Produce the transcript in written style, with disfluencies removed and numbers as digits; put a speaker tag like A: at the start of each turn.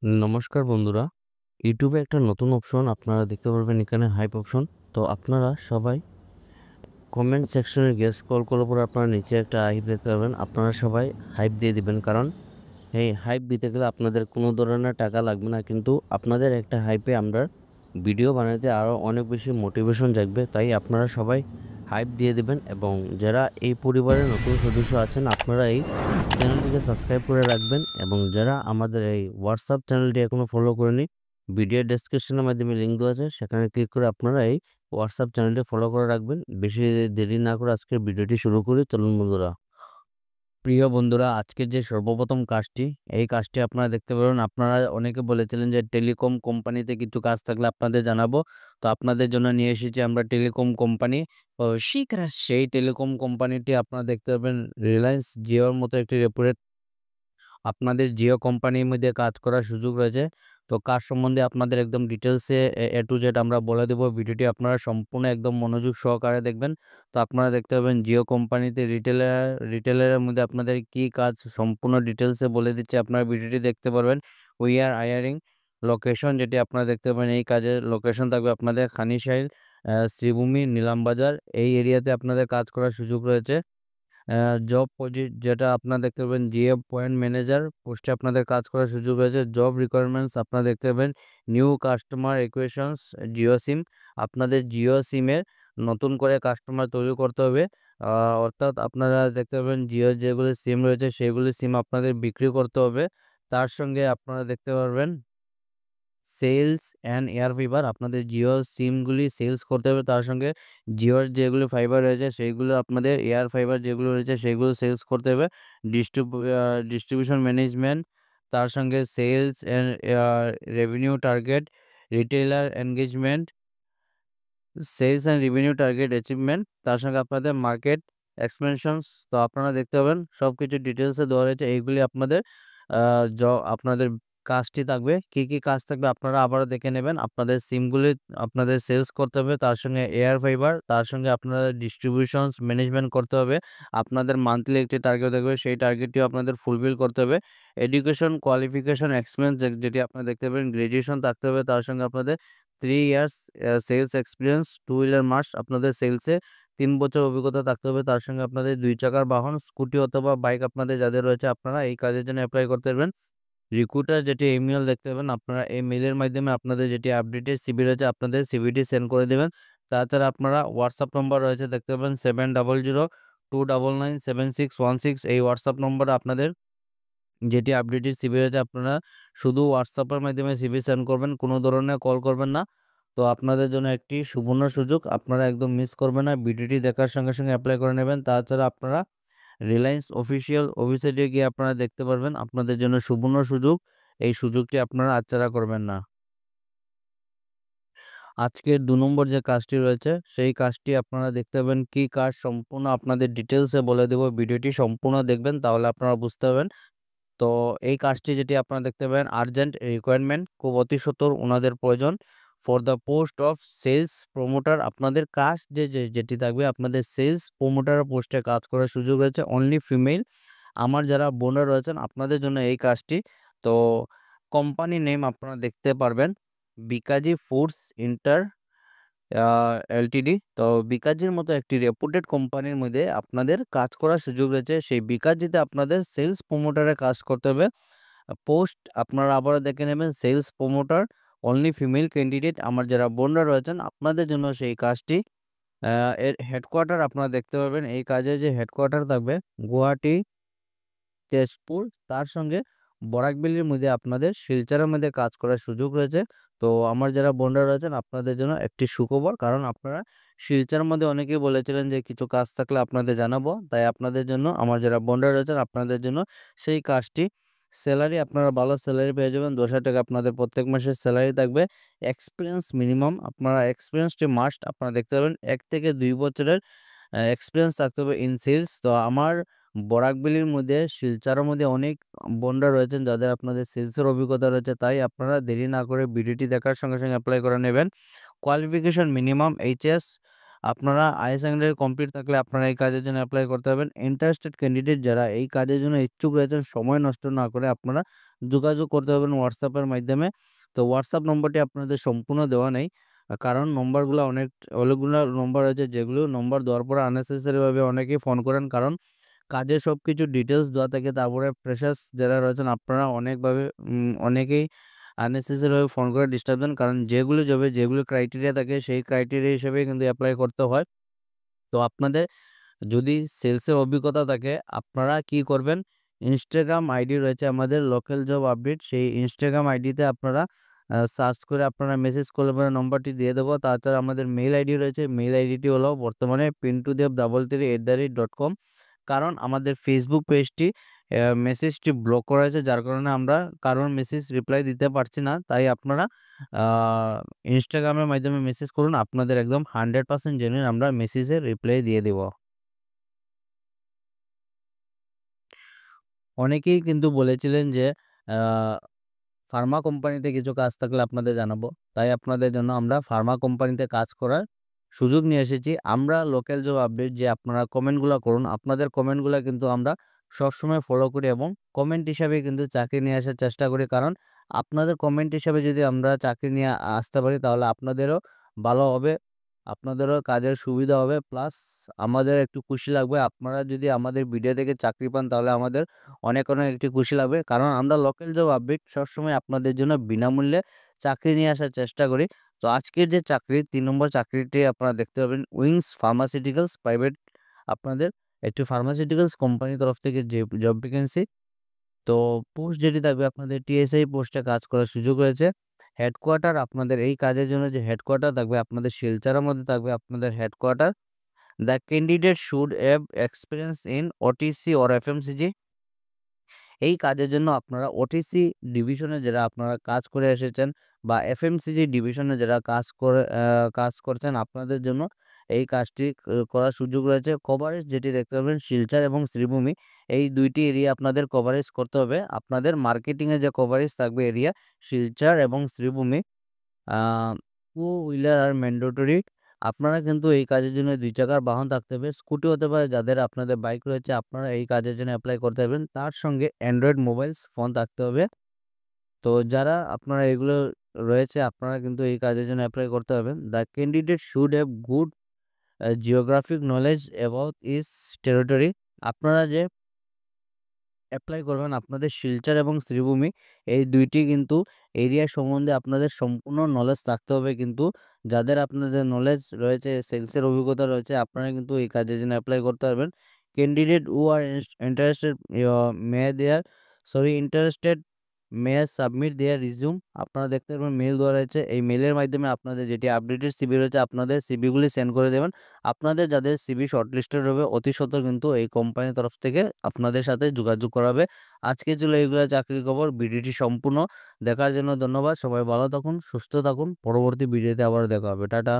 A: নমস্কার বন্ধুরা, ইউটিউবে একটা নতুন অপশন আপনারা দেখতে পারবেন, এখানে হাইপ অপশন। তো আপনারা সবাই কমেন্ট সেকশনে গিয়ে স্ক্রল করার পর আপনারা নিচে একটা হাইপ দেখতে পারবেন। আপনারা সবাই হাইপ দিয়ে দিবেন, কারণ এই হাইপ দিতে গেলে আপনাদের কোনো ধরনের টাকা লাগবে না, কিন্তু আপনাদের একটা হাইপে আমরা ভিডিও বানাতে আরও অনেক বেশি মোটিভেশন জাগবে। তাই আপনারা সবাই হাইপ দিয়ে দিবেন, এবং যারা এই পরিবারের নতুন সদস্য আছেন আপনারা এই চ্যানেলটিকে সাবস্ক্রাইব করে রাখবেন, এবং যারা আমাদের এই হোয়াটসঅ্যাপ চ্যানেলটি এখনও ফলো করেনি, ভিডিও ডেসক্রিপশনের মাধ্যমে লিঙ্ক দেওয়া আছে, সেখানে ক্লিক করে আপনারা এই হোয়াটসঅ্যাপ চ্যানেলটি ফলো করে রাখবেন। বেশি দেরি না করে আজকের ভিডিওটি শুরু করি, চলুন বন্ধুরা। প্রিয় বন্ধুরা, আজকের যে সর্বপ্রথম কাজটি, এই কাজটি আপনারা দেখতে পারেন। আপনারা অনেকে বলেছিলেন যে টেলিকম কোম্পানিতে কিছু কাজ থাকলে আপনাদের জানাবো। তো আপনাদের জন্য নিয়ে এসেছি আমরা টেলিকম কোম্পানি। সেই টেলিকম কোম্পানিটি আপনারা দেখতে পাবেন রিলায়েন্স জিওর মতো একটি রেপুটেড। আপনাদের জিও কোম্পানির মধ্যে কাজ করার সুযোগ রয়েছে। তো কাজ সম্বন্ধে আপনাদের একদম ডিটেলসে এ টু জেড আমরা বলে দেবো। ভিডিওটি আপনারা সম্পূর্ণ একদম মনোযোগ সহকারে দেখবেন। তো আপনারা দেখতে পাবেন জিও কোম্পানিতে রিটেলারের মধ্যে আপনাদের কি কাজ সম্পূর্ণ ডিটেলসে বলে দিচ্ছে। আপনারা ভিডিওটি দেখতে পারবেন। উই আর হায়ারিং লোকেশন, যেটি আপনারা দেখতে পাবেন, এই কাজের লোকেশন থাকবে আপনাদের খানিশাইল, শ্রীভূমি, নিলামবাজার, এই এরিয়াতে আপনাদের কাজ করার সুযোগ রয়েছে। জব যেটা আপনারা দেখতে পাবেন জিএফ পয়েন্ট ম্যানেজার পোস্টে আপনাদের কাজ করার সুযোগ রয়েছে। জব রিকোয়ারমেন্টস আপনারা দেখতে পাবেন নিউ কাস্টমার ইকুয়েশনস, জিও সিম। আপনাদের জিও সিমের নতুন করে কাস্টমার তৈরি করতে হবে। অর্থাৎ আপনারা দেখতে পাবেন জিও যেগুলি সিম রয়েছে সেগুলি সিম আপনাদের বিক্রি করতে হবে। তার সঙ্গে আপনারা দেখতে পারবেন সেলস অ্যান্ড এয়ার ফাইবার, আপনাদের জিও সিমগুলি সেলস করতে হবে। তার সঙ্গে জিওর যেগুলো ফাইবার রয়েছে সেইগুলো, আপনাদের এয়ার ফাইবার যেগুলো রয়েছে সেইগুলো সেলস করতে হবে। ডিস্ট্রিবিউশন ম্যানেজমেন্ট, তার সঙ্গে sales and revenue target, retailer engagement, sales and revenue target achievement, তার সঙ্গে আপনাদের মার্কেট এক্সপেনশনস। তো আপনারা দেখতে পাবেন সব কিছু ডিটেলসে দেওয়া রয়েছে। এইগুলি আপনাদের আপনাদের কাজটি থাকবে। কি কি কাজ থাকবে আপনারা আবারও দেখে নেবেন। আপনাদের সিমগুলি আপনাদের সেলস করতে হবে, তার সঙ্গে এয়ার ফাইবার, তার সঙ্গে আপনাদের ডিস্ট্রিবিউশনস ম্যানেজমেন্ট করতে হবে। আপনাদের মান্থলি একটি টার্গেট থাকবে, সেই টার্গেটটিও আপনাদের ফুলফিল করতে হবে। এডুকেশন কোয়ালিফিকেশন এক্সপিরিয়েন্স, যেটি আপনারা দেখতে পাবেন গ্র্যাজুয়েশন থাকতে হবে। তার সঙ্গে আপনাদের 3 years sales experience, 2 wheeler must, আপনাদের সেলসে 3 বছর অভিজ্ঞতা থাকতে হবে। তার সঙ্গে আপনাদের 2 চাকার বাহন, স্কুটি অথবা বাইক আপনাদের যাদের রয়েছে, আপনারা এই কাজের জন্য অ্যাপ্লাই করতে পারবেন। রিক্রুটার যেটি ইমেল দেখতে পাবেন, আপনারা এই মেইলের মাধ্যমে আপনাদের যেটি আপডেটেড সিভি রয়েছে আপনাদের সিভিটি সেন্ড করে দেবেন। তাছাড়া আপনারা হোয়াটসঅ্যাপ নম্বর রয়েছে দেখতে পাবেন 7002997616, এই হোয়াটসঅ্যাপ নম্বরে আপনাদের যেটি আপডেটেড সিভি রয়েছে আপনারা শুধু হোয়াটসঅ্যাপের মাধ্যমে সিভি সেন্ড করবেন, কোনো ধরনের কল করবেন না। তো আপনাদের জন্য একটি সুবর্ণ সুযোগ, আপনারা একদম মিস করবেন না। ভিডিওটি দেখার সঙ্গে সঙ্গে অ্যাপ্লাই করে নেবেন। তাছাড়া আপনারা রিলায়েন্স অফিসিয়াল ওয়েবসাইটে গিয়ে আপনারা দেখতে পারবেন আপনাদের জন্য সুবর্ণ সুযোগ। এই সুযোগটি আপনারা হাতছাড়া করবেন না। আজকের ২ নম্বর যে কাজটি রয়েছে সেই কাজটি আপনারা দেখতে পাবেন। কি কাজ সম্পূর্ণ আপনাদের ডিটেলসে বলে দেব। ভিডিওটি সম্পূর্ণ দেখবেন, তাহলে আপনারা বুঝতে পারবেন। তো এই কাজটি যেটি আপনারা দেখতে পাবেন আর্জেন্ট রিকোয়ারমেন্ট, খুব অতি সত্বর ওনাদের প্রয়োজন for the post of sales promoter. আপনাদের কাজ যেটি থাকবে, আপনাদের সেলস প্রমোটার পোস্টে কাজ করার সুযোগ রয়েছে, অনলি ফিমেল। আমার যারা বোনরা রয়েছেন আপনাদের জন্য এই কাজটি। তো কোম্পানি নেম আপনারা দেখতে পারবেন বিকাজি ফুডস ইন্টার এলটিডি। তো বিকাজির মতো একটি রেপুটেড কোম্পানির মধ্যে আপনাদের কাজ করার সুযোগ রয়েছে। সেই বিকাজিতে আপনাদের সেলস প্রমোটারে কাজ করতে হবে। পোস্ট আপনারা আবারও দেখে নেবেন sales promoter, only female candidate. আমার যারা বোনরা রয়েছেন আপনাদের জন্য সেই কাজটি। এর হেডকোয়ার্টার আপনারা দেখতে পাবেন, এই কাজের যে হেডকোয়ার্টার থাকবে গুয়াহাটি, তেজপুর, তার সঙ্গে বরাকভ্যালির মধ্যে আপনাদের শিলচরের মধ্যে কাজ করার সুযোগ রয়েছে। তো আমার যারা বোনরা রয়েছেন আপনাদের জন্য একটি সুখবর, কারণ আপনারা শিলচরের মধ্যে অনেকেই বলেছিলেন যে কিছু কাজ থাকলে আপনাদের জানাবো। তাই আপনাদের জন্য, আমার যারা বোনরা রয়েছেন আপনাদের জন্য সেই কাজটি। স্যালারি আপনারা ভালো স্যালারি পেয়ে যাবেন, 10,000 টাকা আপনাদের প্রত্যেক মাসের স্যালারি থাকবে। এক্সপিরিয়েন্স মিনিমাম, আপনারা এক্সপিরিয়েন্সটি মাস্ট। আপনারা দেখতে পাবেন 1 থেকে 2 বছরের এক্সপিরিয়েন্স থাকতে হবে ইন সেলস। তো আমার বরাকভ্যালির মধ্যে, শিলচরের মধ্যে অনেক বোনরা রয়েছেন যাদের আপনাদের সেলসের অভিজ্ঞতা রয়েছে। তাই আপনারা দেরি না করে ভিডিওটি দেখার সঙ্গে সঙ্গে অ্যাপ্লাই করে নেবেন। কোয়ালিফিকেশন মিনিমাম এইচএস, আপনারা হায়ার সেকেন্ডারি কমপ্লিট থাকলে আপনারা এই কাজের জন্য এপ্লাই করতে পারবেন। ইন্টারেস্টেড ক্যান্ডিডেট যারা এই কাজের জন্য ইচ্ছুক রয়েছেন, সময় নষ্ট না করে আপনারা যোগাযোগ করতে পারবেন WhatsApp এর মাধ্যমে। তো WhatsApp নম্বরটি আপনাদের সম্পূর্ণ দেওয়া নেই। কারণ নম্বরগুলা অনেকগুলা নম্বর আছে, যেগুলো নম্বর দেওয়ার পরে আননেসেসারি ভাবে অনেকেই ফোন করেন। কারণ কাজের সবকিছু ডিটেইলস দেওয়া থাকে। তারপরে ফ্রেশার্স যারা রয়েছেন আপনারা অনেকেই আননেসেসারি ভাবে ফোন করে ডিস্টার্ব দেন। কারণ যেগুলো জবে যেগুলো ক্রাইটেরিয়া থাকে সেই ক্রাইটেরিয়া হিসেবেই কিন্তু এপ্লাই করতে হয়। তো আপনাদের যদি সেলসের অভিজ্ঞতা থাকে, আপনারা কি করবেন, Instagram আইডি রয়েছে আমাদের লোকাল জব আপডেট। সেই Instagram আইডিতে আপনারা সার্চ করে আপনারা মেসেজ করলে পরে নম্বরটি দিয়ে দেবো। তাছাড়া আমাদের মেইল আইডি রয়েছে। মেইল আইডিটি হলো বর্তমানে pintodev33@com। কারণ আমাদের ফেসবুক পেজটি মেসেজটি ব্লক করা হয়েছে, যার কারণে আমরা কারোর মেসেজ রিপ্লাই দিতে পারছি না। তাই আপনারা আ Instagram-এর মাধ্যমে মেসেজ করুন। আপনাদের একদম 100% জেনুইন আমরা মেসেজের রিপ্লাই দিয়ে দিব। অনেকেই কিন্তু বলেছিলেন যে আ ফার্মা কোম্পানিতে কিছু কাজ থাকলে আপনাদের জানাবো। তাই আপনাদের জন্য আমরা ফার্মা কোম্পানিতে কাজ করার সুযোগ নিয়ে এসেছি। আমরা লোকাল জব আপডেট যে আপনারা কমেন্টগুলা করুন, আপনাদের কমেন্টগুলা কিন্তু আমরা সবসময় ফলো করি এবং কমেন্ট হিসাবে কিন্তু চাকরি নিয়ে আসার চেষ্টা করি। কারণ আপনাদের কমেন্ট হিসাবে যদি আমরা চাকরি নিয়ে আসতে পারি, তাহলে আপনাদেরও ভালো হবে, আপনাদেরও কাজের সুবিধা হবে। প্লাস আমাদের একটু খুশি লাগবে। আপনারা যদি আমাদের ভিডিও দেখে চাকরি পান, তাহলে আমাদের অনেক একটু খুশি লাগবে। কারণ আমরা লোকাল জব আপডেট সবসময় আপনাদের জন্য বিনামূল্যে চাকরি নিয়ে আসার চেষ্টা করি। তো আজকের যে চাকরি ৩ নম্বর চাকরিটি আপনারা দেখতে পাবেন, উইংস ফার্মাসিউটিক্যালস প্রাইভেট, আপনাদের একটি ফার্মাসিউটিক্যালস কোম্পানির তরফ থেকে যে জব ভ্যাকেন্সি। তো পোস্ট যেটি থাকবে, আপনাদের টিএসআই পোস্টে কাজ করার সুযোগ রয়েছে। হেডকোয়ার্টার, আপনাদের এই কাজের জন্য যে হেডকোয়ার্টার থাকবে আপনাদের শিলচরের মধ্যে থাকবে আপনাদের headquarter. The candidate should have experience in OTC or FMCG. এই কাজের জন্য আপনারা ওটিসি ডিভিশনে যারা আপনারা কাজ করে এসেছেন বা এফএমসিজি ডিভিশনে যারা কাজ করছেন, আপনাদের জন্য এই কাজটি করার সুযোগ রয়েছে। কভারেজ যেটি দেখতে পাবেন শিলচর এবং শ্রীভূমি, এই ২ টি এরিয়া আপনাদের কভারেজ করতে হবে। আপনাদের মার্কেটিংয়ে যে কভারেজ থাকবে এরিয়া শিলচর এবং শ্রীভূমি। আ টু হুইলার আর ম্যান্ডেটরি। আপনারা কিন্তু এই কাজের জন্য ২ চাকার বাহন থাকতে হবে। স্কুটি হতে পারে, যাদের আপনাদের বাইক রয়েছে আপনারা এই কাজের জন্য এপ্লাই করতে পারবেন। তার সঙ্গে অ্যান্ড্রয়েড মোবাইলস ফোন থাকতে হবে। তো যারা আপনারা এগুলো রয়েছে আপনারা কিন্তু এই কাজের জন্য এপ্লাই করতে পারবেন। The candidate should have good geographic knowledge about is territory. আপনারা যে এপ্লাই করবেন আপনাদের শিলচর এবং শ্রীভূমি, এই ২ টি কিন্তু এরিয়া সম্বন্ধে আপনাদের সম্পূর্ণ নলেজ থাকতে হবে। কিন্তু যাদের আপনাদের নলেজ রয়েছে, সেলসের অভিজ্ঞতা রয়েছে, আপনারা কিন্তু এই কাজের জন্য এপ্লাই করতে পারবেন। Candidate who are interested may their interested may submit their resume. আপনারা দেখতে পারবেন মেইল দেওয়া রয়েছে। এই মেইলের মাধ্যমে আপনাদের যেটি আপডেটেড সিভি রয়েছে আপনাদের সিভিগুলি সেন্ড করে দেবেন। আপনাদের যাদের সিভি শর্টলিস্টেড হবে অতি সত্বর কিন্তু এই কোম্পানির তরফ থেকে আপনাদের সাথে যোগাযোগ করা হবে। আজকে ছিল এইগুলা চাকরির খবর। ভিডিওটি সম্পূর্ণ দেখার জন্য ধন্যবাদ। সবাই ভালো থাকুন, সুস্থ থাকুন। পরবর্তী ভিডিওতে আবারও দেখা হবে। টাটা।